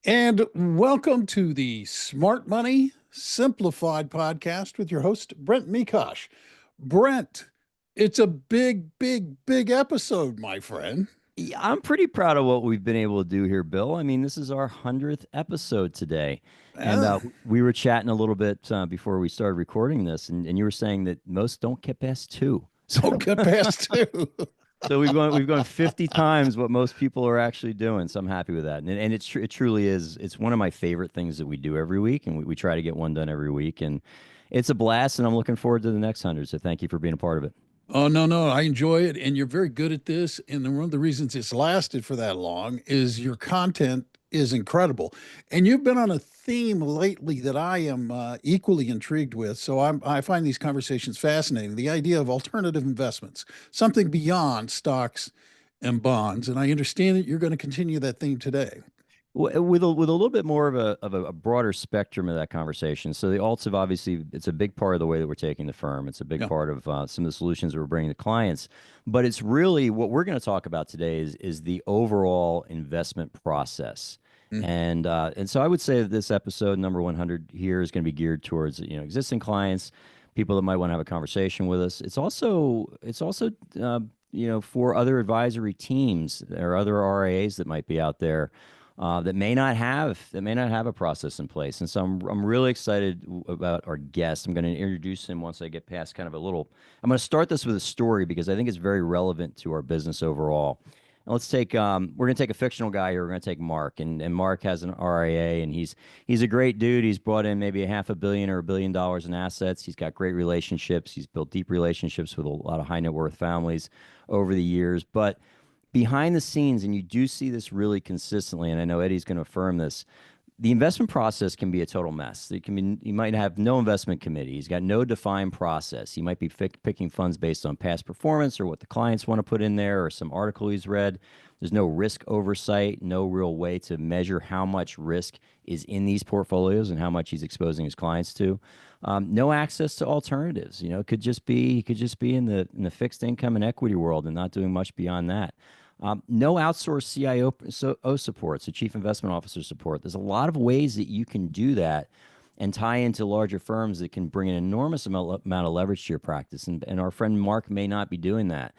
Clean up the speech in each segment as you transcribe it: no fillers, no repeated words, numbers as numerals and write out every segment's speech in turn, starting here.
And welcome to the Smart Money Simplified podcast with your host, Brent Mekosh. Brent, it's a big episode, my friend. Yeah, I'm pretty proud of what we've been able to do here, Bill. I mean, this is our 100th episode today. And Ah, we were chatting a little bit before we started recording this, and you were saying that most don't get past two. don't get past two. So we've gone 50 times what most people are actually doing. So I'm happy with that. And it truly is. It's one of my favorite things that we do every week, and we try to get one done every week. And it's a blast, and I'm looking forward to the next 100. So thank you for being a part of it. Oh, no, I enjoy it. And you're very good at this. And one of the reasons it's lasted for that long is your content is incredible. And you've been on a theme lately that I am equally intrigued with. So I find these conversations fascinating. The idea of alternative investments, something beyond stocks and bonds. And I understand that you're going to continue that theme today. With a little bit more of a broader spectrum of that conversation. So the alts have obviously it's a big part of the way that we're taking the firm. It's a big Yeah. part of some of the solutions that we're bringing to clients. But it's really what we're going to talk about today is the overall investment process. Mm. And so I would say that this episode number 100 here is going to be geared towards existing clients, people that might want to have a conversation with us. It's also for other advisory teams or other RIAs that might be out there that may not have a process in place. And so I'm really excited about our guest. I'm going to introduce him once I get past kind of a little. I'm going to start this with a story because I think it's very relevant to our business overall. And let's take we're going to take a fictional guy here. We're going to take Mark, and Mark has an RIA, and he's a great dude. He's brought in maybe a $500 million or $1 billion in assets. He's got great relationships. He's built deep relationships with a lot of high net worth families over the years, but behind the scenes, and you do see this really consistently, and I know Eddie's going to affirm this, the investment process can be a total mess. It can be, you might have no investment committee. He's got no defined process. He might be picking funds based on past performance or what the clients want to put in there or some article he's read. There's no risk oversight, no real way to measure how much risk is in these portfolios and how much he's exposing his clients to. No access to alternatives. It could just be in the fixed income and equity world and not doing much beyond that. No outsourced CIO support, so chief investment officer support. There's a lot of ways that you can do that and tie into larger firms that can bring an enormous amount of leverage to your practice. And our friend Mark may not be doing that.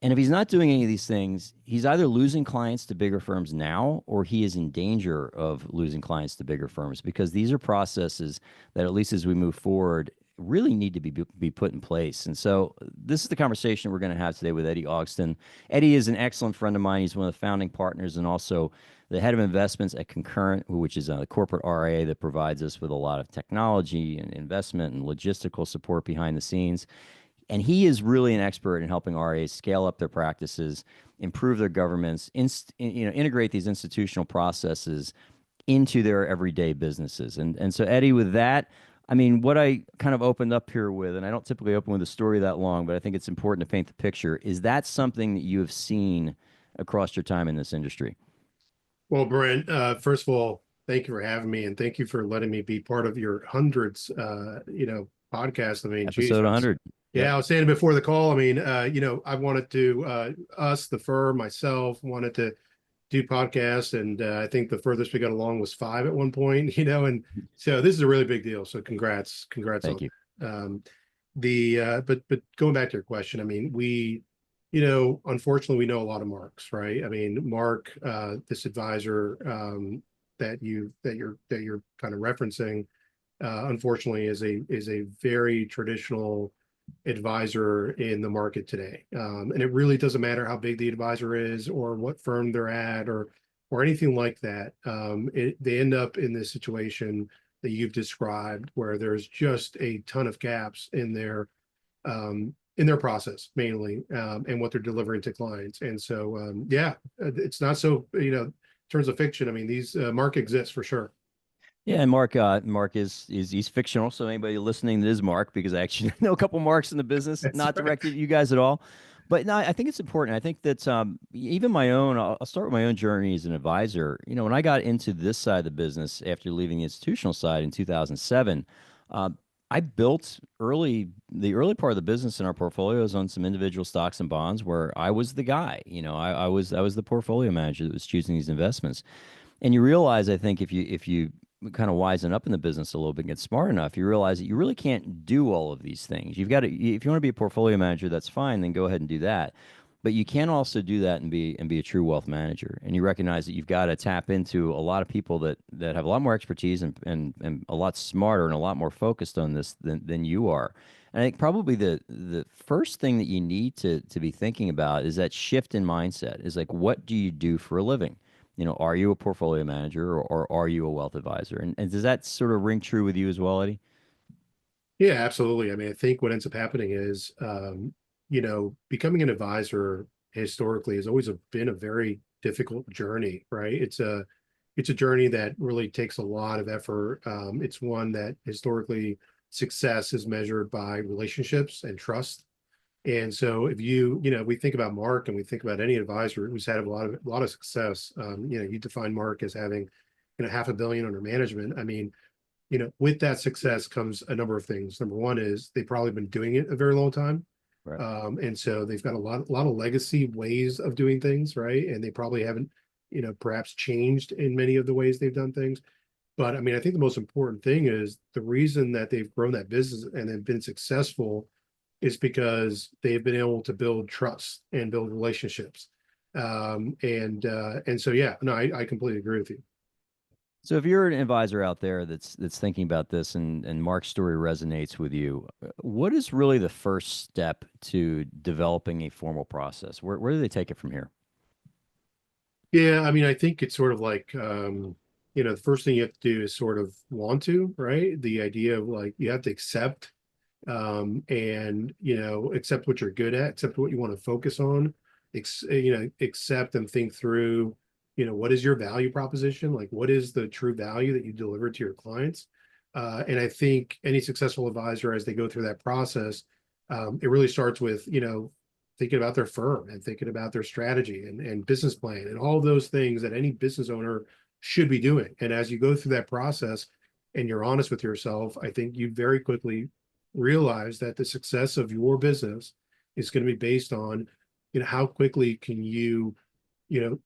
And if he's not doing any of these things, he's either losing clients to bigger firms now, or he is in danger of losing clients to bigger firms because these are processes that, at least as we move forward, really need to be put in place. And so this is the conversation we're going to have today with Eddy Augsten. Eddie is an excellent friend of mine. He's one of the founding partners and also the head of investments at Concurrent, which is a corporate RIA that provides us with a lot of technology and investment and logistical support behind the scenes. And he is really an expert in helping RIAs scale up their practices, improve their governance, integrate these institutional processes into their everyday businesses. And so, Eddie, with that, I mean, what I kind of opened up here with, and I don't typically open with a story that long, but I think it's important to paint the picture. Is that something that you have seen across your time in this industry? Well, Brent, first of all, thank you for having me, and thank you for letting me be part of your hundreds, podcast. I mean, geez, Episode 100. Yep. yeah, I was saying it before the call. I mean, I wanted to, us, the firm, myself, wanted to do podcasts, and I think the furthest we got along was 5 at one point. And so this is a really big deal. So congrats on Thank you. but going back to your question, I mean, unfortunately, we know a lot of Marks, right? I mean, Mark, this advisor that you're kind of referencing, unfortunately, is a very traditional advisor in the market today, and it really doesn't matter how big the advisor is or what firm they're at or anything like that. They end up in this situation that you've described, where there's just a ton of gaps in their process mainly, and what they're delivering to clients. And so, it's not so, in terms of fiction. I mean, these Mark exists for sure. Yeah, and Mark is he's fictional. So anybody listening that is Mark, because I actually know a couple Marks in the business, That's not right. directed at you guys at all. But no, I think it's important. I think that even my own, I'll start with my own journey as an advisor. When I got into this side of the business after leaving the institutional side in 2007, uh, I built the early part of the business in our portfolios on some individual stocks and bonds where I was the guy. I was the portfolio manager that was choosing these investments. And you realize, I think, if you kind of wisen up in the business a little bit and get smart enough, you realize that you really can't do all of these things. You've got to, if you want to be a portfolio manager, that's fine, then go ahead and do that. But you can also do that and be a true wealth manager. And you recognize that you've got to tap into a lot of people that have a lot more expertise and a lot smarter and a lot more focused on this than you are. And I think probably the first thing that you need to be thinking about is that shift in mindset is like, what do you do for a living? Are you a portfolio manager or are you a wealth advisor? And does that sort of ring true with you as well, Eddy? Yeah, absolutely. I mean, I think what ends up happening is, becoming an advisor historically has always been a very difficult journey, right? It's a journey that really takes a lot of effort. It's one that historically success is measured by relationships and trust. And so if we think about Mark and we think about any advisor who's had a lot of success, you define Mark as having, 500 million under management. I mean, with that success comes a number of things. Number one is they've probably been doing it a very long time. Right. And so they've got a lot of legacy ways of doing things, right? And they probably haven't, perhaps changed in many of the ways they've done things. But I mean, I think the most important thing is the reason that they've grown that business and have been successful is because they've been able to build trust and build relationships. And so, yeah, no, I completely agree with you. So if you're an advisor out there that's thinking about this and Mark's story resonates with you, what is really the first step to developing a formal process? Where do they take it from here? Yeah, I mean, I think it's sort of like, the first thing you have to do is sort of want to, right? The idea of like you have to accept, and accept what you're good at, accept what you want to focus on, accept and think through, what is your value proposition? Like, what is the true value that you deliver to your clients? And I think any successful advisor, as they go through that process, it really starts with, thinking about their firm and thinking about their strategy and business plan and all those things that any business owner should be doing. And as you go through that process and you're honest with yourself, I think you very quickly realize that the success of your business is going to be based on, how quickly can you know,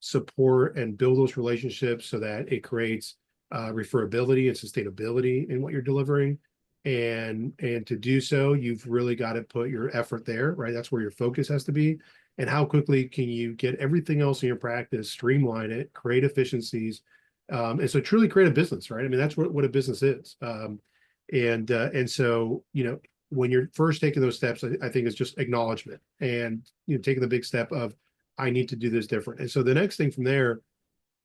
support and build those relationships so that it creates referability and sustainability in what you're delivering. And to do so, you've really got to put your effort there, right? That's where your focus has to be. And how quickly can you get everything else in your practice, streamline it, create efficiencies, and so truly create a business, right? I mean, that's what a business is. And so, when you're first taking those steps, I think it's just acknowledgement and taking the big step of I need to do this different. And so the next thing from there,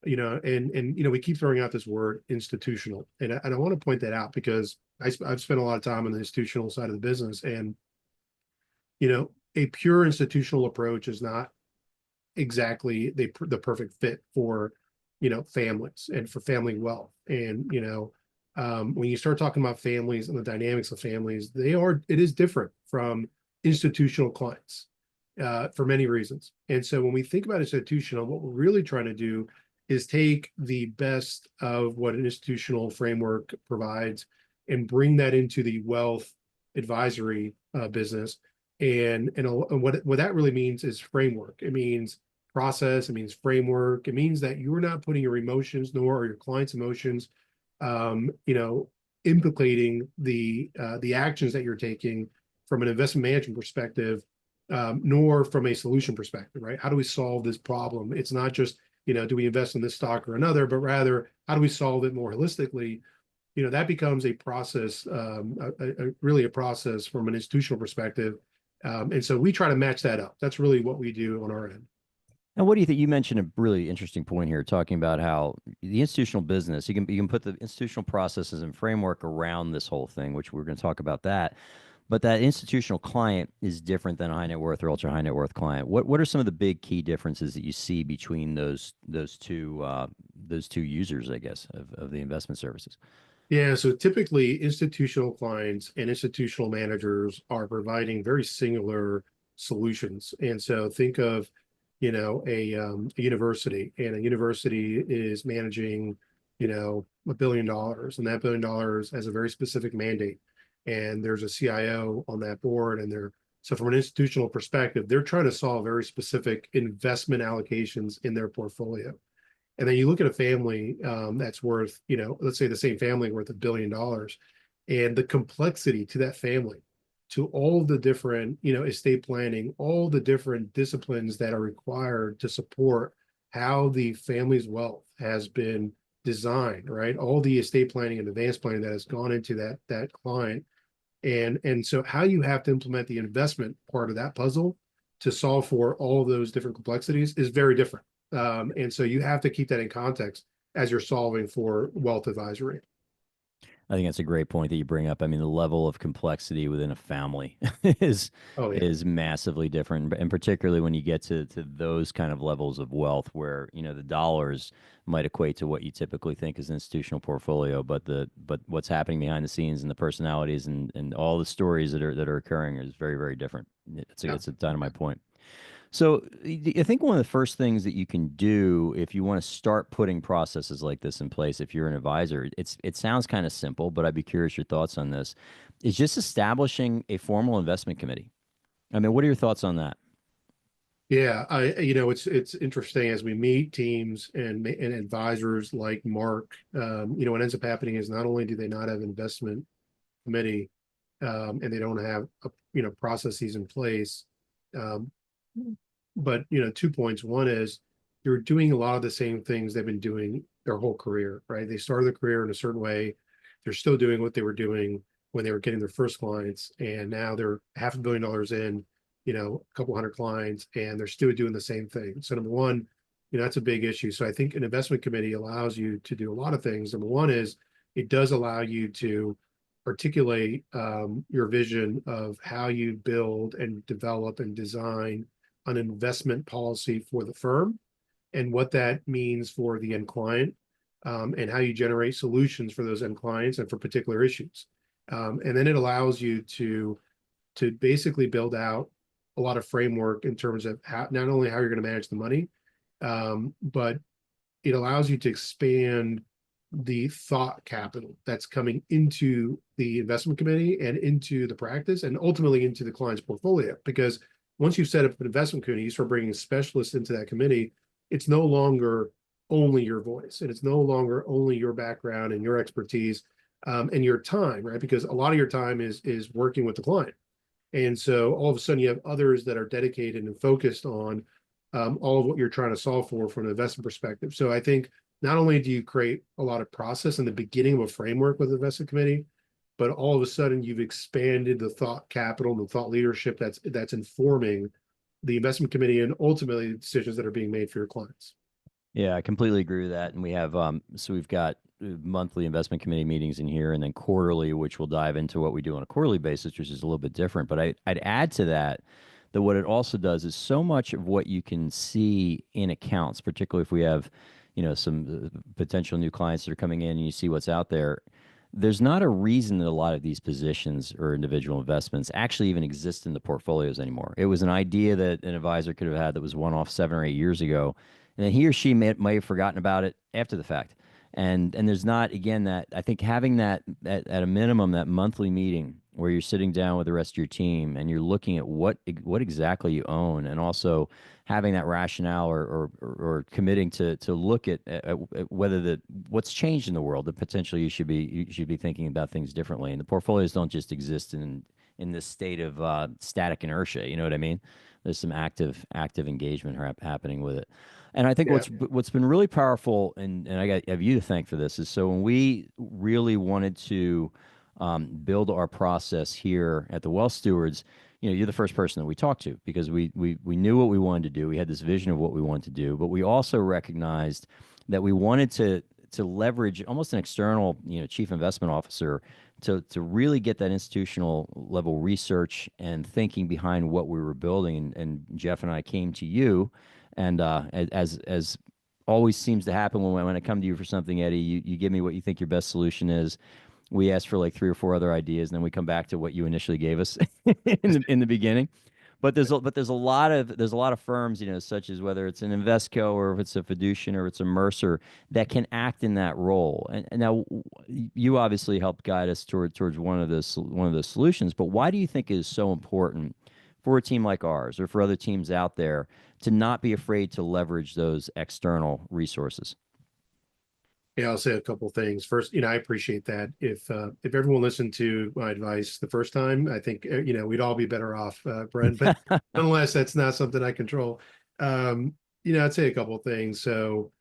we keep throwing out this word institutional, and I want to point that out because I've spent a lot of time on the institutional side of the business, and a pure institutional approach is not exactly the perfect fit for families and for family wealth. And when you start talking about families and the dynamics of families, it is different from institutional clients for many reasons. And so when we think about institutional, what we're really trying to do is take the best of what an institutional framework provides and bring that into the wealth advisory business. And what that really means is framework. It means process. It means framework. It means that you're not putting your emotions nor your client's emotions, implicating the actions that you're taking from an investment management perspective, nor from a solution perspective, right? How do we solve this problem? It's not just, do we invest in this stock or another, but rather, how do we solve it more holistically? That becomes a process, really a process from an institutional perspective. And so we try to match that up. That's really what we do on our end. And what do you think? You mentioned a really interesting point here, talking about how the institutional business, you can put the institutional processes and framework around this whole thing, which we're going to talk about that. But that institutional client is different than a high net worth or ultra high net worth client. What are some of the big key differences that you see between those two users, I guess, of the investment services? Yeah, so typically institutional clients and institutional managers are providing very singular solutions. And so think of, a university, and a university is managing, $1 billion, and that $1 billion has a very specific mandate. And there's a CIO on that board, and so from an institutional perspective, they're trying to solve very specific investment allocations in their portfolio. And then you look at a family that's worth, let's say the same family worth $1 billion, and the complexity to that family, to all the different, estate planning, all the different disciplines that are required to support how the family's wealth has been designed, right? All the estate planning and advanced planning that has gone into that client. And so how you have to implement the investment part of that puzzle to solve for all of those different complexities is very different. And so you have to keep that in context as you're solving for wealth advisory. I think that's a great point that you bring up. I mean, the level of complexity within a family is Oh yeah. is massively different, and particularly when you get to those kind of levels of wealth, where the dollars might equate to what you typically think is an institutional portfolio, but what's happening behind the scenes and the personalities and all the stories that are occurring is very, very different. Yeah. It's a dynamite point. So I think one of the first things that you can do if you want to start putting processes like this in place, if you're an advisor, it sounds kind of simple, but I'd be curious your thoughts on this, is just establishing a formal investment committee. I mean, what are your thoughts on that? Yeah, it's interesting as we meet teams and advisors like Mark. What ends up happening is not only do they not have investment committee, and they don't have processes in place, um, but 2 points. One is you're doing a lot of the same things they've been doing their whole career, right? They started their career in a certain way. They're still doing what they were doing when they were getting their first clients, and now they're $500 million in, a couple hundred clients, and they're still doing the same thing. So number one, that's a big issue. So I think an investment committee allows you to do a lot of things. Number one is it does allow you to articulate your vision of how you build and develop and design an investment policy for the firm and what that means for the end client, and how you generate solutions for those end clients and for particular issues. And then it allows you to basically build out a lot of framework in terms of how, not only how you're going to manage the money, but it allows you to expand the thought capital that's coming into the investment committee and into the practice and ultimately into the client's portfolio. Because once you set up an investment committee, you start bringing specialists into that committee. It's no longer only your voice, and it's no longer only your background and your expertise, and your time, right? Because a lot of your time is working with the client. And so all of a sudden you have others that are dedicated and focused on all of what you're trying to solve for from an investment perspective. So I think not only do you create a lot of process in the beginning of a framework with the investment committee, but all of a sudden you've expanded the thought capital and the thought leadership that's informing the investment committee and ultimately the decisions that are being made for your clients. Yeah, I completely agree with that. And we have so we've got monthly investment committee meetings in here, and then quarterly, which we'll dive into what we do on a quarterly basis, which is a little bit different. But I'd add to that what it also does is so much of what you can see in accounts, particularly if we have, some potential new clients that are coming in and you see what's out there. There's not a reason that a lot of these positions or individual investments actually even exist in the portfolios anymore. It was an idea that an advisor could have had that was one off 7 or 8 years ago, and then he or she may have forgotten about it after the fact. And there's not, again, that I think having that at a minimum, that monthly meeting where you're sitting down with the rest of your team and you're looking at what exactly you own, and also having that rationale or committing to look at whether what's changed in the world, that potentially you should be thinking about things differently. And the portfolios don't just exist in this state of static inertia. You know what I mean? There's some active engagement happening with it. And I think Yeah. what's been really powerful, and I have you to thank for this, is so when we really wanted to build our process here at the Wealth Stewards, you're the first person that we talked to, because we knew what we wanted to do. We had this vision of what we wanted to do, but we also recognized that we wanted to leverage almost an external, chief investment officer to really get that institutional level research and thinking behind what we were building. And Jeff and I came to you, and as always seems to happen when I come to you for something, Eddie, you give me what you think your best solution is. We ask for like 3 or 4 other ideas, and then we come back to what you initially gave us in the beginning. But there's a lot of firms, such as whether it's an Investco or if it's a Fiducian or it's a Mercer, that can act in that role. And now you obviously helped guide us towards one of those solutions. But why do you think it is so important for a team like ours or for other teams out there to not be afraid to leverage those external resources? Yeah, I'll say a couple things. First, I appreciate that. If everyone listened to my advice the first time, I think we'd all be better off, Brent. But nonetheless, that's not something I control. I'd say a couple of things. So,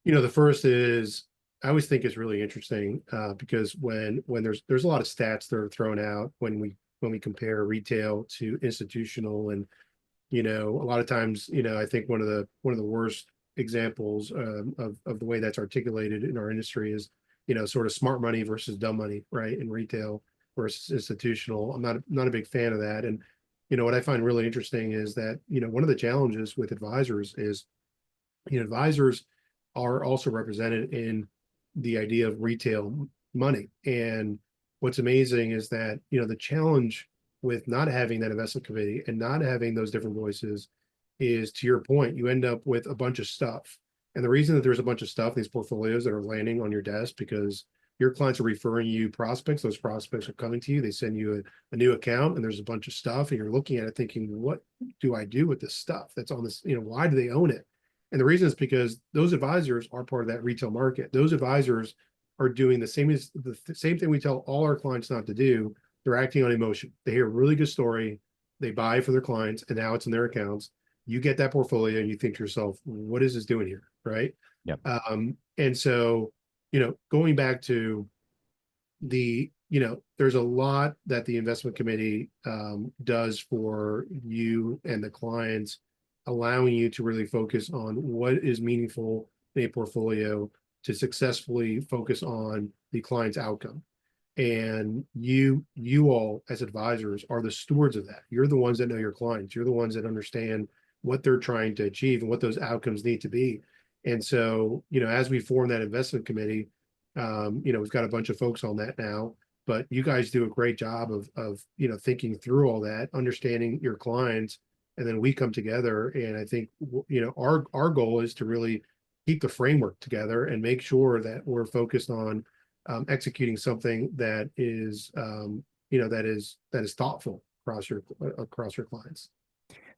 the first is I always think it's really interesting because when there's a lot of stats that are thrown out when we compare retail to institutional, and a lot of times, I think one of the worst examples of the way that's articulated in our industry is, sort of smart money versus dumb money, right? In retail versus institutional. I'm not a big fan of that. And, what I find really interesting is that, one of the challenges with advisors is, advisors are also represented in the idea of retail money. And what's amazing is that, the challenge with not having that investment committee and not having those different voices is, to your point, you end up with a bunch of stuff. And the reason that there's a bunch of stuff, these portfolios that are landing on your desk, because your clients are referring you prospects. Those prospects are coming to you. They send you a new account, and there's a bunch of stuff, and you're looking at it thinking, what do I do with this stuff that's on this? Why do they own it? And the reason is because those advisors are part of that retail market. Those advisors are doing the same thing we tell all our clients not to do. They're acting on emotion. They hear a really good story, they buy for their clients, and now it's in their accounts. You get that portfolio and you think to yourself, what is this doing here? Right. Yep. And so, going back to there's a lot that the investment committee does for you and the clients, allowing you to really focus on what is meaningful in a portfolio to successfully focus on the client's outcome. And you all as advisors are the stewards of that. You're the ones that know your clients. You're the ones that understand what they're trying to achieve and what those outcomes need to be. And so, as we form that investment committee, we've got a bunch of folks on that now, but you guys do a great job of thinking through all that, understanding your clients, and then we come together. And I think our goal is to really keep the framework together and make sure that we're focused on executing something that is that is thoughtful across your clients.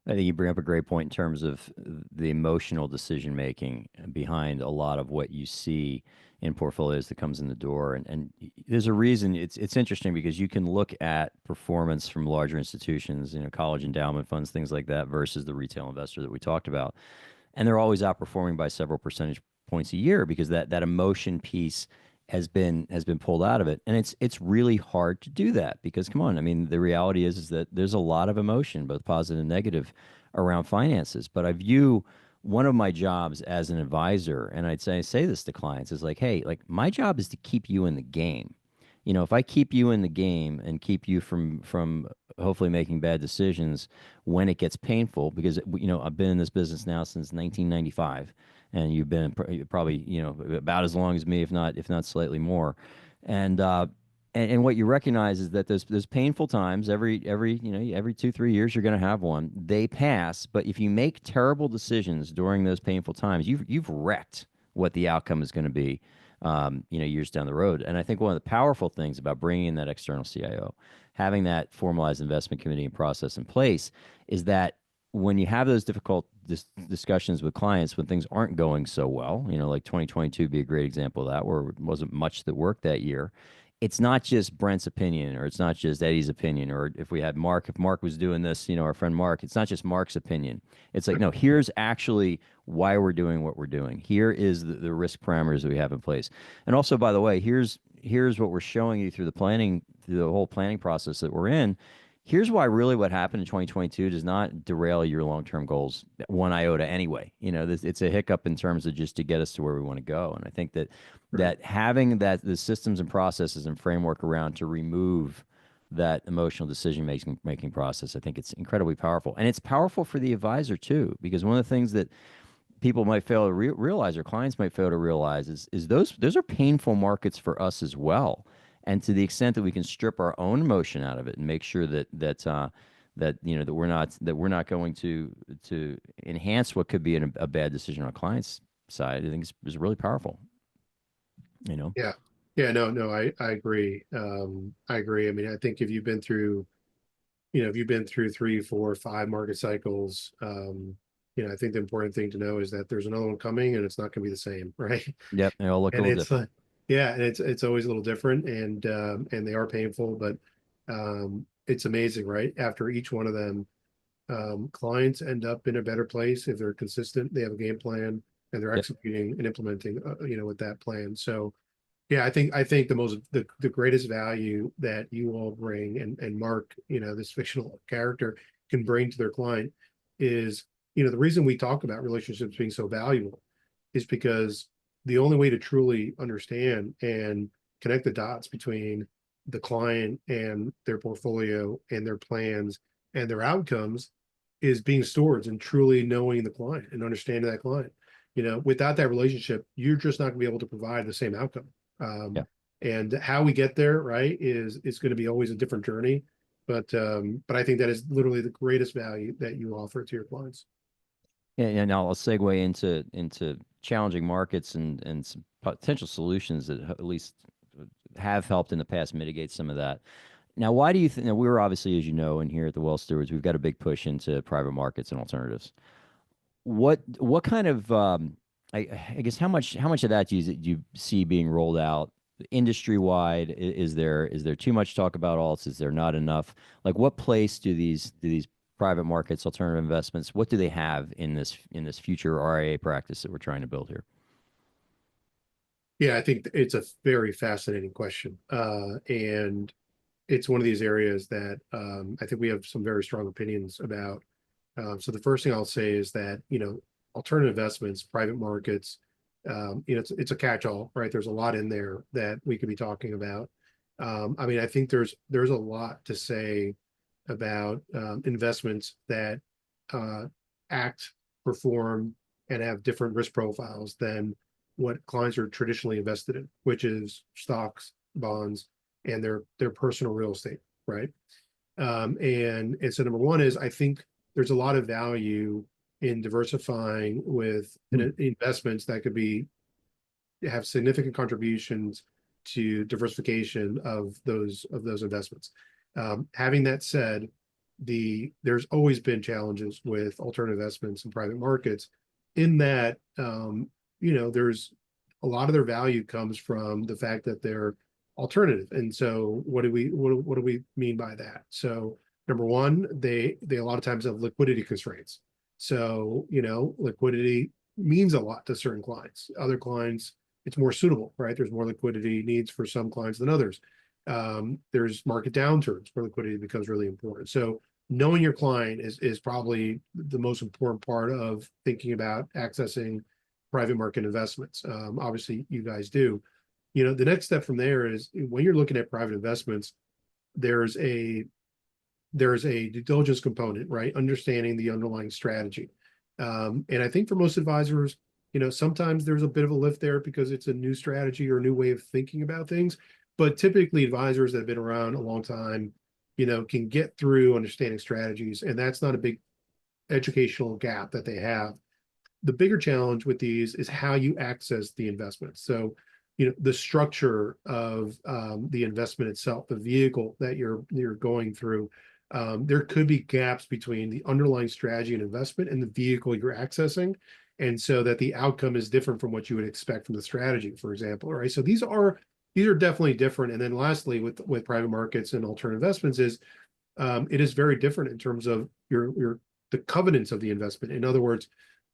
I think you bring up a great point in terms of the emotional decision making behind a lot of what you see in portfolios that comes in the door. And there's a reason it's interesting because you can look at performance from larger institutions, college endowment funds, things like that, versus the retail investor that we talked about. And they're always outperforming by several percentage points a year because that emotion piece has been pulled out of it. And it's really hard to do that because come on, I mean, the reality is that there's a lot of emotion, both positive and negative, around finances. But I view one of my jobs as an advisor, and I'd say this to clients, is like, hey, like my job is to keep you in the game. If I keep you in the game and keep you from hopefully making bad decisions when it gets painful, because I've been in this business now since 1995, and you've been probably about as long as me, if not slightly more, and and what you recognize is that there's painful times every 2-3 years you're going to have one. They pass, but if you make terrible decisions during those painful times, you've wrecked what the outcome is going to be years down the road. And I think one of the powerful things about bringing in that external CIO, having that formalized investment committee and process in place, is that when you have those difficult discussions with clients when things aren't going so well, like 2022 be a great example of that, where it wasn't much that worked that year. It's not just Brent's opinion, or it's not just Eddy's opinion, or if we had Mark, if Mark was doing this, our friend Mark, it's not just Mark's opinion. It's like, no, here's actually why we're doing what we're doing. Here is the risk parameters that we have in place. And also, by the way, here's what we're showing you through the whole planning process that we're in. Here's why really what happened in 2022 does not derail your long-term goals one iota anyway. It's a hiccup in terms of just to get us to where we want to go. And I think that having the systems and processes and framework around to remove that emotional decision making process, I think it's incredibly powerful. And it's powerful for the advisor too, because one of the things that people might fail to realize, or clients might fail to realize, is those are painful markets for us as well. And to the extent that we can strip our own emotion out of it and make sure that we're not going to enhance what could be a bad decision on a client's side, I think is really powerful. Yeah. Yeah, no, I agree. I agree. I mean, I think if you've been through 3, 4, 5 market cycles, I think the important thing to know is that there's another one coming and it's not going to be the same, right? Yep, they all look a And little it's different. yeah, and it's always a little different, and they are painful, but it's amazing, right? After each one of them, clients end up in a better place if they're consistent, they have a game plan, and they're Yep. executing and implementing, with that plan. So yeah, I think the greatest value that you all bring, and Mark, this fictional character can bring to their client is, the reason we talk about relationships being so valuable is because the only way to truly understand and connect the dots between the client and their portfolio and their plans and their outcomes is being stewards and truly knowing the client and understanding that client. Without that relationship, you're just not going to be able to provide the same outcome. Um, Yeah. and how we get there, right, is it's going to be always a different journey. But I think that is literally the greatest value that you offer to your clients. And I'll segue into challenging markets and some potential solutions that at least have helped in the past mitigate some of that. Now, why do you think? Now, we're obviously, as you know, and here at the Well Stewards, we've got a big push into private markets and alternatives. What kind of I guess how much of that do you see being rolled out industry wide? Is there too much talk about alts? Is there not enough? Like, what place do these private markets, alternative investments, what do they have in this future RIA practice that we're trying to build here? Yeah, I think it's a very fascinating question. And it's one of these areas that I think we have some very strong opinions about. So the first thing I'll say is that, alternative investments, private markets, it's a catch-all, right? There's a lot in there that we could be talking about. I mean, I think there's a lot to say about investments that uh, act, perform, and have different risk profiles than what clients are traditionally invested in, which is stocks, bonds, and their personal real estate, right? And so number one is, I think there's a lot of value in diversifying with Hmm. investments that could have significant contributions to diversification of those investments. Having that said, there's always been challenges with alternative investments and private markets, in that there's a lot of their value comes from the fact that they're alternative. And so what do we mean by that? So number one, they a lot of times have liquidity constraints. So liquidity means a lot to certain clients. Other clients, it's more suitable, right? There's more liquidity needs for some clients than others. There's market downturns where liquidity becomes really important. So knowing your client is probably the most important part of thinking about accessing private market investments. Obviously, you guys do. The next step from there is, when you're looking at private investments, there's a due diligence component, right? Understanding the underlying strategy. And I think for most advisors, sometimes there's a bit of a lift there because it's a new strategy or a new way of thinking about things. But typically, advisors that have been around a long time, can get through understanding strategies, and that's not a big educational gap that they have. The bigger challenge with these is how you access the investment. So, the structure of the investment itself, the vehicle that you're going through. There could be gaps between the underlying strategy and investment and the vehicle you're accessing, and so that the outcome is different from what you would expect from the strategy, for example. Right. So these are definitely different. And then lastly, with private markets and alternative investments, is it is very different in terms of the covenants of the investment. In other words,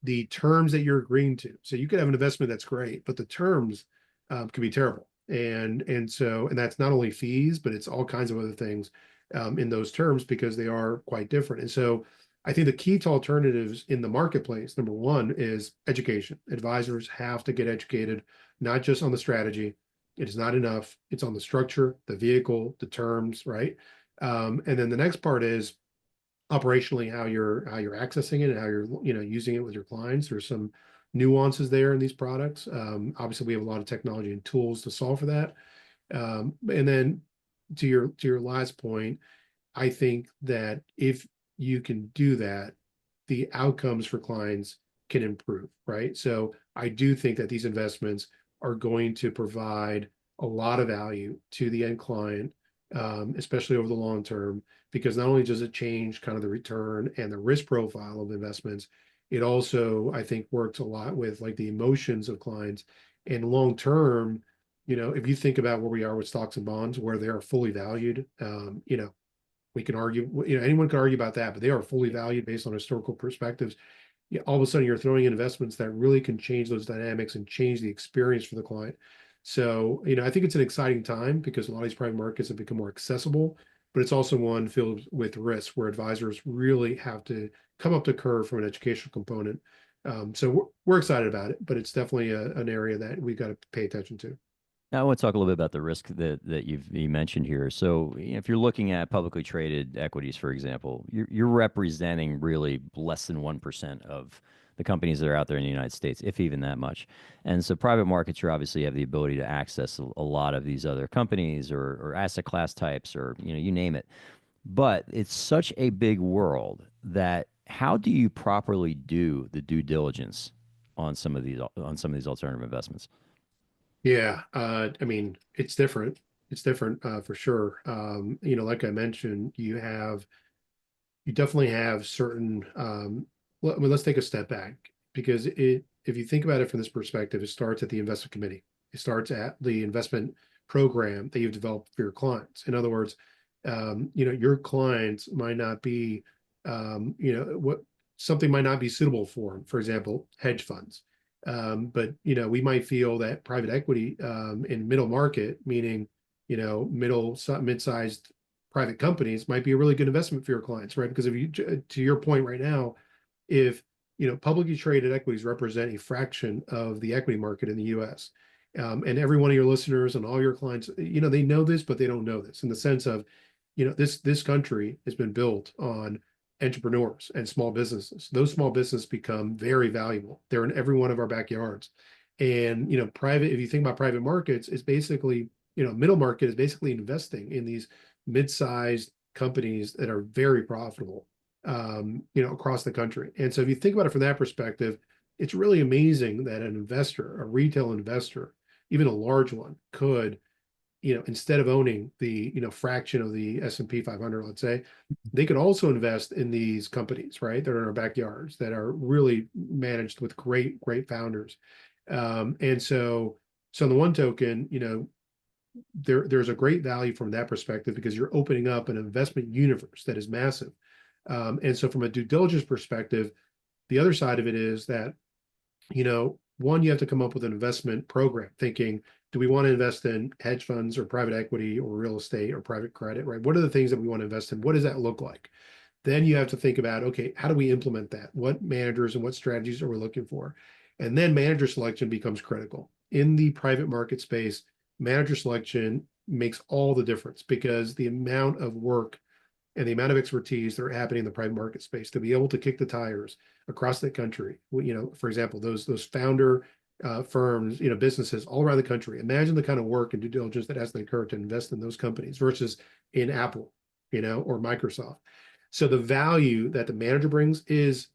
the terms that you're agreeing to. So you could have an investment that's great, but the terms can be terrible. And that's not only fees, but it's all kinds of other things in those terms, because they are quite different. And so I think the key to alternatives in the marketplace, number one, is education. Advisors have to get educated, not just on the strategy. It is not enough. It's on the structure, the vehicle, the terms, right? And then the next part is operationally how you're accessing it and how you're using it with your clients. There's some nuances there in these products. Obviously, we have a lot of technology and tools to solve for that. And then to your last point, I think that if you can do that, the outcomes for clients can improve, right? So I do think that these investments are going to provide a lot of value to the end client, especially over the long term, because not only does it change kind of the return and the risk profile of investments, It also, I think, works a lot with like the emotions of clients. And long term, if you think about where we are with stocks and bonds, where they are fully valued, we can argue, anyone can argue about that, but they are fully valued based on historical perspectives. Yeah, all of a sudden you're throwing in investments that really can change those dynamics and change the experience for the client. So, I think it's an exciting time because a lot of these private markets have become more accessible, but it's also one filled with risk where advisors really have to come up the curve from an educational component. So we're excited about it, but it's definitely an area that we've got to pay attention to. Now, I want to talk a little bit about the risk that you mentioned here. So, if you're looking at publicly traded equities, for example, you're representing really less than 1% of the companies that are out there in the United States, if even that much. And so, private markets, you obviously have the ability to access a lot of these other companies or asset class types, or you name it. But it's such a big world that how do you properly do the due diligence on some of these alternative investments? Yeah, I mean, it's different. It's different for sure. Like I mentioned, you definitely have certain let's take a step back because if you think about it from this perspective, it starts at the investment committee. It starts at the investment program that you've developed for your clients. In other words, your clients might not be what something might not be suitable for them. For example, hedge funds. But we might feel that private equity in middle market, meaning mid-sized private companies, might be a really good investment for your clients, right? Because if you, to your point right now, if publicly traded equities represent a fraction of the equity market in the U.S. And every one of your listeners and all your clients, they know this, but they don't know this in the sense of, this country has been built on entrepreneurs and small businesses. Those small businesses become very valuable. They're in every one of our backyards. And, if you think about private markets, it's basically, middle market is basically investing in these mid-sized companies that are very profitable, across the country. And so if you think about it from that perspective, it's really amazing that an investor, a retail investor, even a large one, could, instead of owning the, fraction of the S&P 500, let's say, they could also invest in these companies, right? That are in our backyards that are really managed with great, great founders. And so on the one token, there's a great value from that perspective because you're opening up an investment universe that is massive. And so from a due diligence perspective, the other side of it is that, one, you have to come up with an investment program thinking, do we want to invest in hedge funds or private equity or real estate or private credit, right? What are the things that we want to invest in? What does that look like? Then you have to think about, okay, how do we implement that? What managers and what strategies are we looking for? And then manager selection becomes critical. In the private market space, manager selection makes all the difference because the amount of work and the amount of expertise that are happening in the private market space to be able to kick the tires across the country. For example, those founder firms, businesses all around the country. Imagine the kind of work and due diligence that has to occur to invest in those companies versus in Apple, or Microsoft. So the value that the manager brings is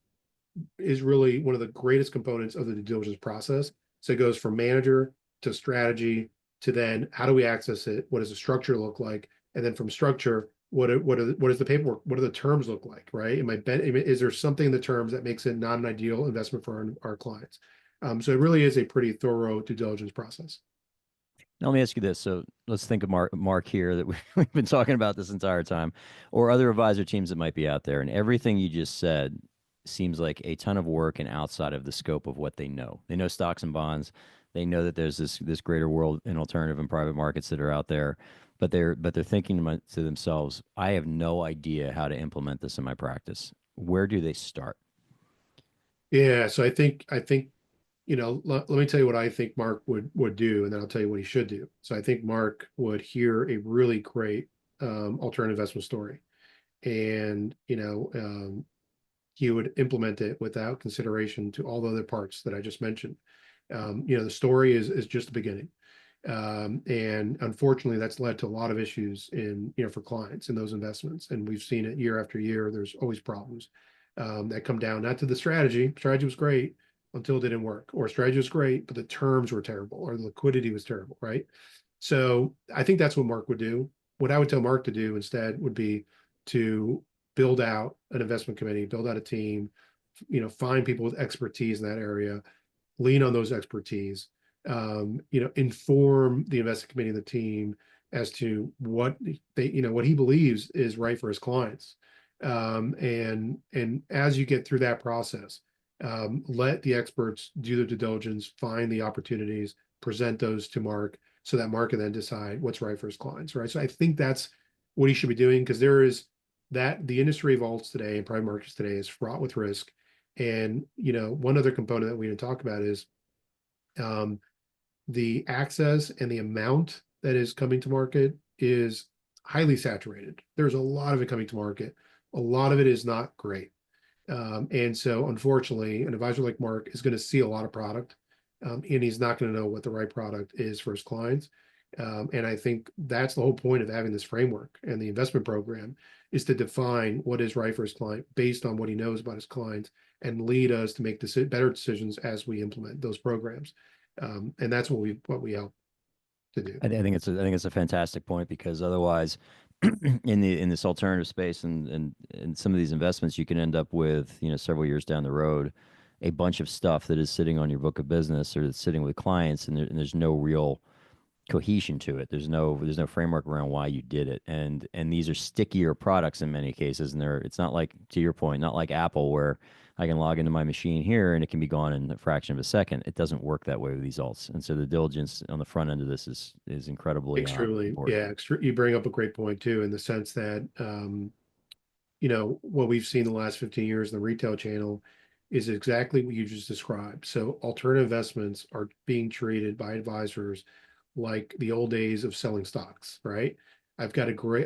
really one of the greatest components of the due diligence process. So it goes from manager to strategy to then how do we access it? What does the structure look like? And then from structure, what is the paperwork? What do the terms look like, right? Is there something in the terms that makes it not an ideal investment for our clients? So it really is a pretty thorough due diligence process. Now, let me ask you this. So let's think of Mark here that we've been talking about this entire time, or other advisor teams that might be out there. And everything you just said seems like a ton of work and outside of the scope of what they know. They know stocks and bonds. They know that there's this greater world in alternative and private markets that are out there, but they're thinking to themselves, I have no idea how to implement this in my practice. Where do they start? Yeah, so I think let me tell you what I think Mark would do, and then I'll tell you what he should do. So I think Mark would hear a really great alternative investment story, and he would implement it without consideration to all the other parts that I just mentioned. The story is just the beginning. And unfortunately, that's led to a lot of issues for clients in those investments. And we've seen it year after year. There's always problems that come down, not to the strategy. Strategy was great until it didn't work, or strategy was great, but the terms were terrible, or the liquidity was terrible, right? So I think that's what Mark would do. What I would tell Mark to do instead would be to build out an investment committee, build out a team, find people with expertise in that area, lean on those expertise, inform the investment committee and the team as to what what he believes is right for his clients. And as you get through that process, let the experts do their due diligence, find the opportunities, present those to Mark, so that Mark can then decide what's right for his clients, right? So I think that's what he should be doing, because the industry of alts today and private markets today is fraught with risk. And one other component that we didn't talk about is the access and the amount that is coming to market is highly saturated. There's a lot of it coming to market. A lot of it is not great. And so unfortunately, an advisor like Mark is going to see a lot of product, and he's not going to know what the right product is for his clients. And I think that's the whole point of having this framework and the investment program, is to define what is right for his client based on what he knows about his clients, and lead us to make better decisions as we implement those programs. And that's what we help to do. I think it's a fantastic point, because otherwise, in this alternative space and some of these investments, you can end up with, several years down the road, a bunch of stuff that is sitting on your book of business, or that's sitting with clients, and there's no real cohesion to it. There's no framework around why you did it, and these are stickier products in many cases, and it's not like, to your point, not like Apple, where I can log into my machine here and it can be gone in a fraction of a second. It doesn't work that way with these alts, and so the diligence on the front end of this is incredibly Extremely, important. yeah. You bring up a great point too, in the sense that what we've seen the last 15 years in the retail channel is exactly what you just described. So alternative investments are being treated by advisors like the old days of selling stocks, right? I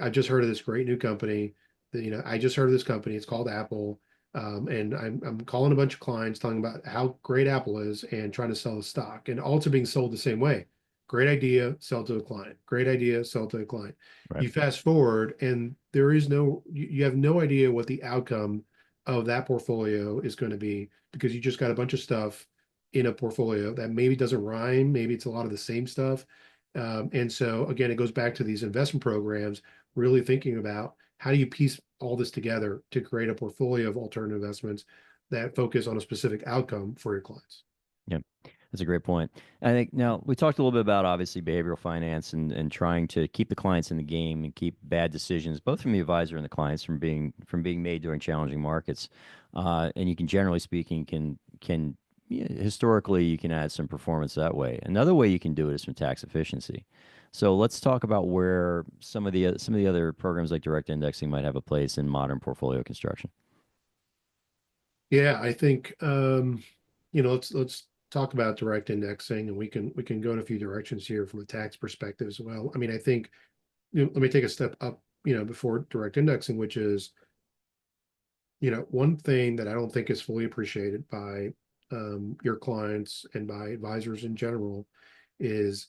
just heard of this great new company that, I just heard of this company. It's called Apple. And I'm calling a bunch of clients, telling about how great Apple is and trying to sell the stock, and also being sold the same way. Great idea, sell to a client. Great idea, sell to a client. Right. You fast forward, and you have no idea what the outcome of that portfolio is going to be, because you just got a bunch of stuff in a portfolio that maybe doesn't rhyme, maybe it's a lot of the same stuff. And so again, it goes back to these investment programs, really thinking about how do you piece all this together to create a portfolio of alternative investments that focus on a specific outcome for your clients. Yeah, that's a great point. I think now we talked a little bit about, obviously, behavioral finance and trying to keep the clients in the game and keep bad decisions, both from the advisor and the clients, from being made during challenging markets. And you can, generally speaking, historically, you can add some performance that way. Another way you can do it is from tax efficiency. So let's talk about where some of the other programs like direct indexing might have a place in modern portfolio Yeah, I think let's talk about direct indexing, and we can go in a few directions here from a tax perspective as well. I mean, I think let me take a step up, before direct indexing, which is one thing that I don't think is fully appreciated by your clients and by advisors in general is,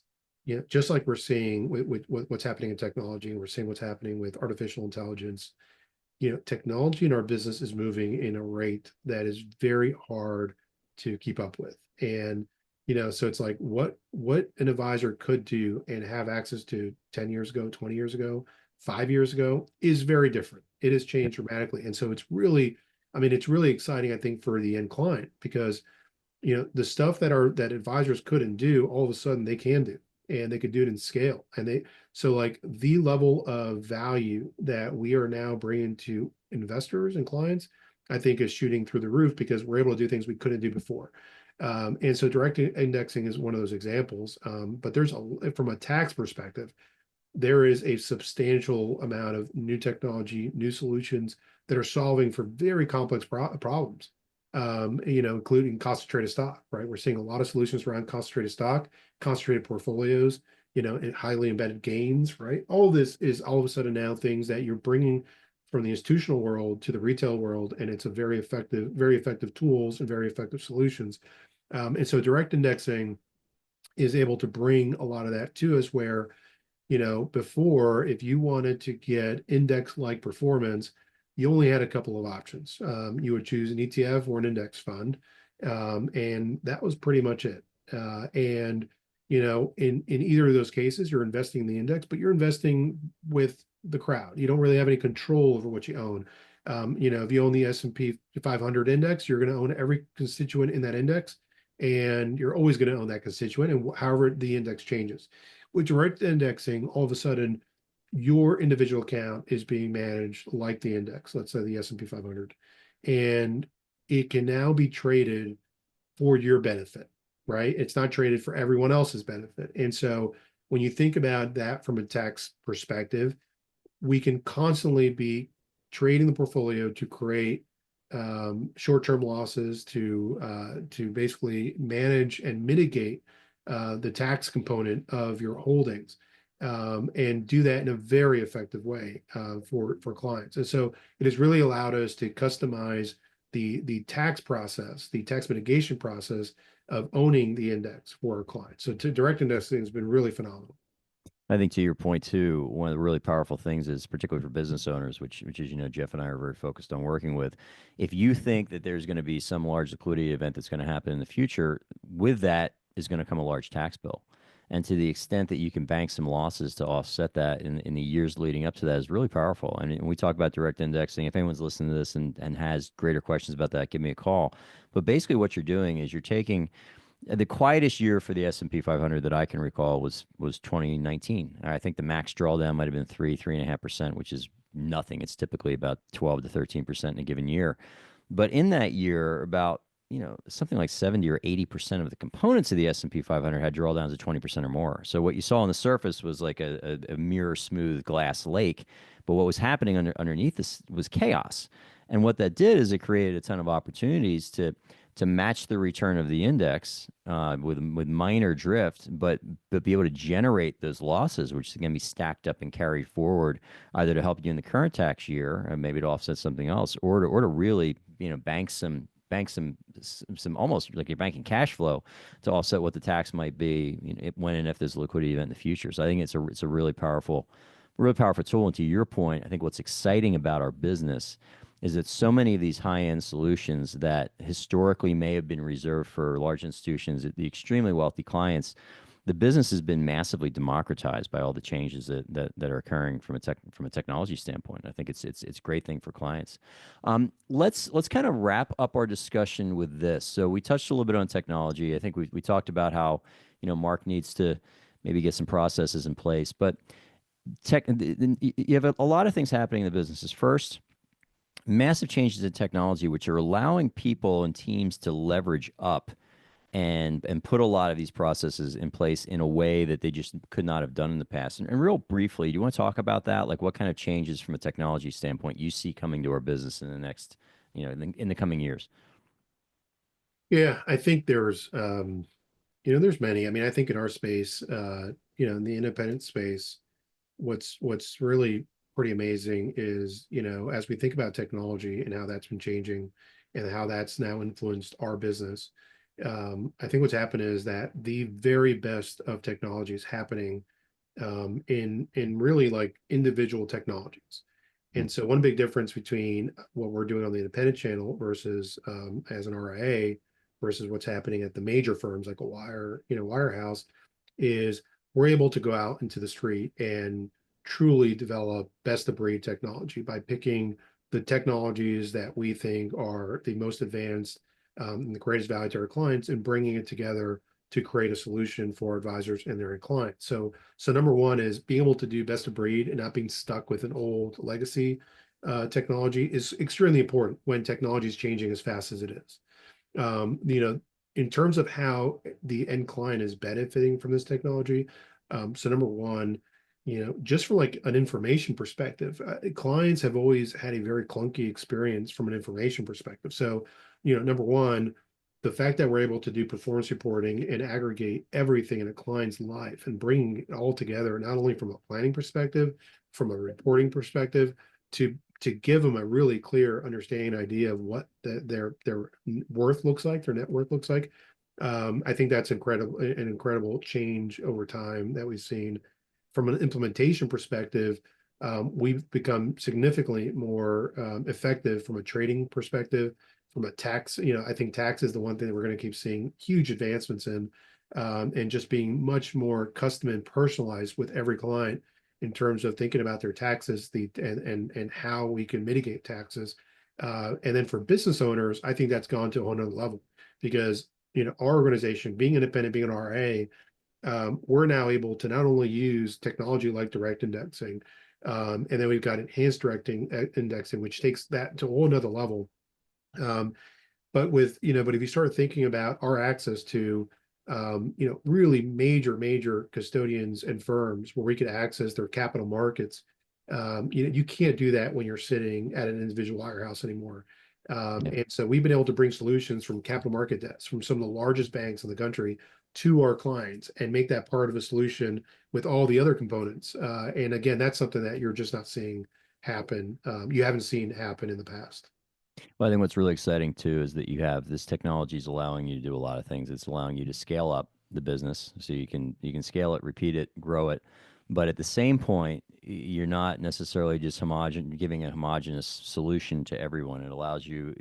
just like we're seeing with what's happening in technology, and we're seeing what's happening with artificial intelligence. Technology in our business is moving in a rate that is very hard to keep up with. And, so it's like what an advisor could do and have access to 10 years ago, 20 years ago, 5 years ago is very different. It has changed dramatically. And so it's really exciting, I think, for the end client, because, the stuff that advisors couldn't do, all of a sudden they can do, and they could do it in scale. So like the level of value that we are now bringing to investors and clients, I think, is shooting through the roof, because we're able to do things we couldn't do before. And so direct indexing is one of those examples. But from a tax perspective, there is a substantial amount of new technology, new solutions that are solving for very complex problems, including concentrated stock, right? We're seeing a lot of solutions around concentrated stock, concentrated portfolios, and highly embedded gains, right? All of this is all of a sudden now things that you're bringing from the institutional world to the retail world, and it's a very effective tools and very effective solutions. And so direct indexing is able to bring a lot of that to us, where before, if you wanted to get index-like performance, you only had a couple of options. You would choose an ETF or an index fund, and that was pretty much it. And in either of those cases, you're investing in the index, but you're investing with the crowd. You don't really have any control over what you own. If you own the S&P 500 index, you're going to own every constituent in that index, and you're always going to own that constituent, and however the index changes. With direct indexing, all of a sudden, your individual account is being managed like the index, let's say the S&P 500, and it can now be traded for your benefit, right? It's not traded for everyone else's benefit. And so when you think about that from a tax perspective, we can constantly be trading the portfolio to create short-term losses to basically manage and mitigate the tax component of your holdings, and do that in a very effective way for clients. And so it has really allowed us to customize the tax process, the tax mitigation process of owning the index for our clients. So to direct indexing has been really phenomenal. I think to your point too, one of the really powerful things is particularly for business owners, which is, Jeff and I are very focused on working with. If you think that there's going to be some large liquidity event that's going to happen in the future, with that is going to come a large tax bill. And to the extent that you can bank some losses to offset that in the years leading up to that is really powerful. And we talk about direct indexing. If anyone's listening to this and has greater questions about that, give me a call. But basically what you're doing is you're taking the quietest year for the S&P 500 that I can recall was 2019. I think the max drawdown might have been 3.5%, which is nothing. It's typically about 12 to 13% in a given year. But in that year, about something like 70 or 80% of the components of the S&P 500 had drawdowns of 20% or more. So what you saw on the surface was like a mirror smooth glass lake, but what was happening underneath this was chaos. And what that did is it created a ton of opportunities to match the return of the index with minor drift, but be able to generate those losses, which can be stacked up and carried forward, either to help you in the current tax year, and maybe to offset something else, or to really bank some almost like you're banking cash flow to offset what the tax might be when and if there's a liquidity event in the future. So I think it's a really powerful tool. And to your point, I think what's exciting about our business is that so many of these high-end solutions that historically may have been reserved for large institutions, the extremely wealthy clients, the business has been massively democratized by all the changes that are occurring from a technology standpoint. I think it's a great thing for clients. Let's kind of wrap up our discussion with this. So we touched a little bit on technology. I think we talked about how Mark needs to maybe get some processes in place, but you have a lot of things happening in the businesses. First, massive changes in technology, which are allowing people and teams to leverage up and put a lot of these processes in place in a way that they just could not have done in the past. And real briefly, do you want to talk about that? Like what kind of changes from a technology standpoint you see coming to our business in the next, in the coming years? Yeah, I think there's many. I mean, I think in our space, in the independent space, what's really pretty amazing is, as we think about technology and how that's been changing and how that's now influenced our business, I think what's happened is that the very best of technology is happening in really like individual technologies. And so one big difference between what we're doing on the independent channel versus as an RIA versus what's happening at the major firms like a wirehouse, is we're able to go out into the street and truly develop best of breed technology by picking the technologies that we think are the most advanced and the greatest value to our clients, and bringing it together to create a solution for advisors and their clients. So number one is being able to do best of breed and not being stuck with an old legacy technology is extremely important when technology is changing as fast as it is. In terms of how the end client is benefiting from this technology. So number one, just from like an information perspective, clients have always had a very clunky experience from an information perspective. So, number one, the fact that we're able to do performance reporting and aggregate everything in a client's life and bringing it all together, not only from a planning perspective, from a reporting perspective, to give them a really clear understanding idea of what their worth looks like, their net worth looks like. I think that's an incredible change over time that we've seen. From an implementation perspective, we've become significantly more effective from a trading perspective, from a tax. I think tax is the one thing that we're going to keep seeing huge advancements in, and just being much more custom and personalized with every client. in terms of thinking about their taxes, and how we can mitigate taxes. And then for business owners, I think that's gone to a whole nother level, because our organization, being independent, being an RA, we're now able to not only use technology like direct indexing, and then we've got enhanced indexing, which takes that to a whole nother level. Um, but if you start thinking about our access to, really major custodians and firms where we could access their capital markets, you can't do that when you're sitting at an individual wirehouse anymore. Yeah. And so we've been able to bring solutions from capital market desks from some of the largest banks in the country to our clients and make that part of a solution with all the other components. And again, that's something that you're just not seeing happen. You haven't seen happen in the past. Well, I think what's really exciting too is that you have this technology is allowing you to do a lot of things. It's allowing you to scale up the business, so you can scale it, repeat it, grow it. But at the same point, you're not necessarily just giving a homogeneous solution to everyone. It allows you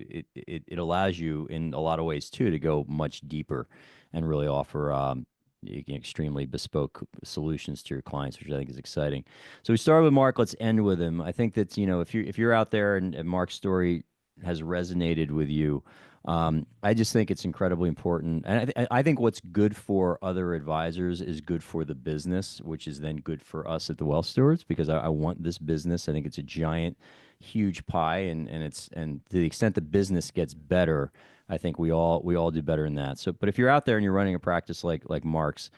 in a lot of ways too to go much deeper and really offer extremely bespoke solutions to your clients, which I think is exciting. So we started with Mark. Let's end with him. I think that if you're out there and Mark's story has resonated with you, I just think it's incredibly important. And I think what's good for other advisors is good for the business, which is then good for us at the Wealth Stewards, because I want this business. I think it's a giant, huge pie, and to the extent the business gets better, I think we all do better in that. So, but if you're out there and you're running a practice like Mark's,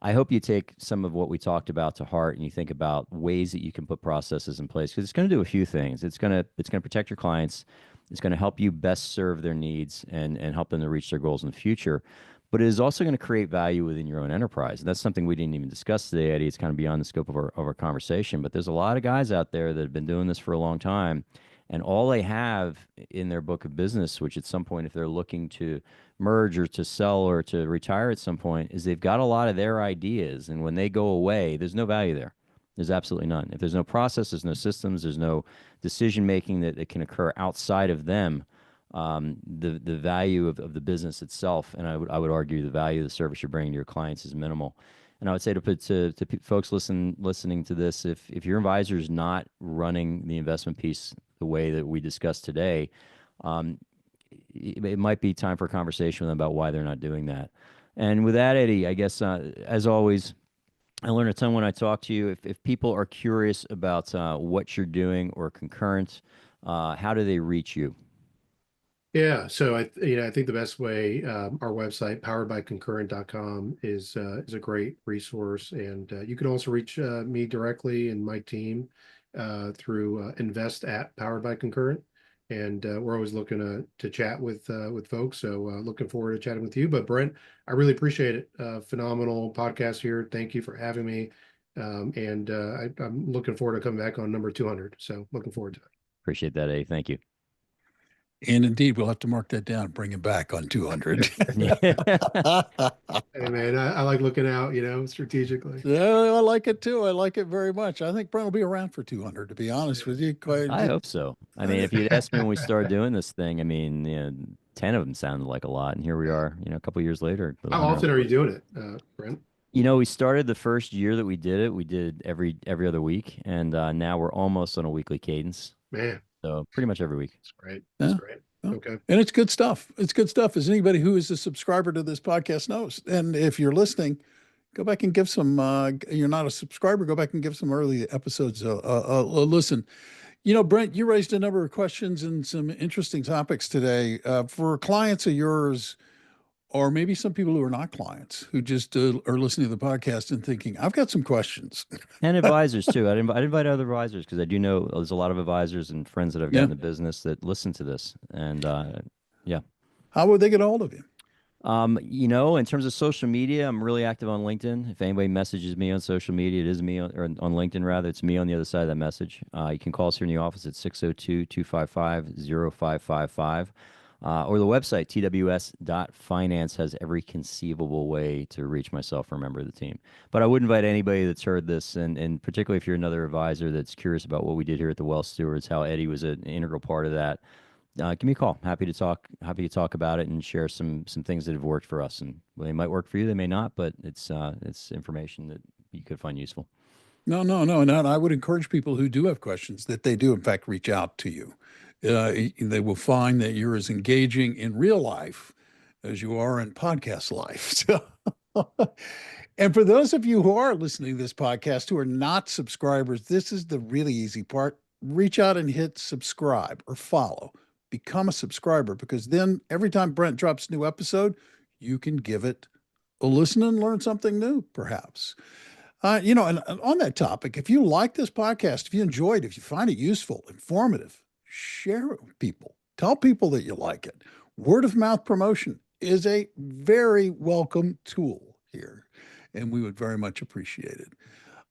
I hope you take some of what we talked about to heart and you think about ways that you can put processes in place, because it's going to do a few things. It's going to protect your clients. It's going to help you best serve their needs and help them to reach their goals in the future. But it is also going to create value within your own enterprise. And that's something we didn't even discuss today, Eddie. It's kind of beyond the scope of our conversation. But there's a lot of guys out there that have been doing this for a long time. And all they have in their book of business, which at some point, if they're looking to merge or to sell or to retire at some point, is they've got a lot of their ideas. And when they go away, there's no value there. There's absolutely none. If there's no process, there's no systems, there's no decision making that can occur outside of them, the value of the business itself, and I would argue the value of the service you're bringing to your clients is minimal. And I would say to folks listening to this, if your advisor is not running the investment piece the way that we discussed today, it might be time for a conversation with them about why they're not doing that. And with that, Eddie, I guess as always, I learn a ton when I talk to you. If people are curious about what you're doing or Concurrent, how do they reach you? Yeah, so I think the best way, our website poweredbyconcurrent.com is a great resource, and you can also reach me directly and my team through invest at Powered by Concurrent, and we're always looking to chat with folks. So looking forward to chatting with you. But Brent, I really appreciate it. Phenomenal podcast here. Thank you for having me, and I'm looking forward to coming back on number 200. So looking forward to it. Appreciate that, Eddie. Thank you. And indeed, we'll have to mark that down, bring it back on 200. Yeah. Hey man, I like looking out, strategically. Yeah, I like it too. I like it very much. I think Brent will be around for 200, to be honest with you. I hope so. I mean, if you'd asked me when we started doing this thing, I mean, 10 of them sounded like a lot. And here we are, a couple of years later. How often are you doing it, Brent? We started the first year that we did it. We did every other week. And now we're almost on a weekly cadence. Man, So pretty much every week. that's great. That's Yeah. great. Yeah. Okay. And it's good stuff. It's good stuff, as anybody who is a subscriber to this podcast knows. And if you're listening, go back and give some, you're not a subscriber, go back and give some early episodes a listen. Brent, you raised a number of questions and some interesting topics today. For clients of yours, or maybe some people who are not clients, who just are listening to the podcast and thinking, I've got some questions. And advisors too. I'd invite other advisors, because I do know there's a lot of advisors and friends that I've got in the business that listen to this. And yeah. How would they get a hold of you? In terms of social media, I'm really active on LinkedIn. If anybody messages me on social media, it is me or on LinkedIn rather. It's me on the other side of that message. You can call us here in the office at 602-255-0555. Or the website, tws.finance, has every conceivable way to reach myself or a member of the team. But I would invite anybody that's heard this, and particularly if you're another advisor that's curious about what we did here at the Wealth Stewards, how Eddie was an integral part of that, give me a call. Happy to talk about it and share some things that have worked for us. And they might work for you, they may not, but it's information that you could find useful. No, no, no, no. And I would encourage people who do have questions that they do, in fact, reach out to you. They will find that you're as engaging in real life as you are in podcast life. So, and for those of you who are listening to this podcast who are not subscribers, this is the really easy part. Reach out and hit subscribe or follow. Become a subscriber, because then every time Brent drops a new episode, you can give it a listen and learn something new, perhaps. And on that topic, if you like this podcast, if you enjoyed, if you find it useful, informative, share it with people. Tell people that you like it. Word of mouth promotion is a very welcome tool here, and we would very much appreciate it.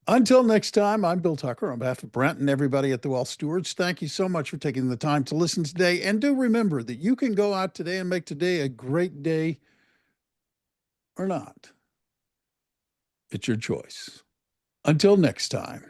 Until next time, I'm Bill Tucker on behalf of Brent and everybody at the Wealth Stewards. Thank you so much for taking the time to listen today. And do remember that you can go out today and make today a great day or not. It's your choice. Until next time.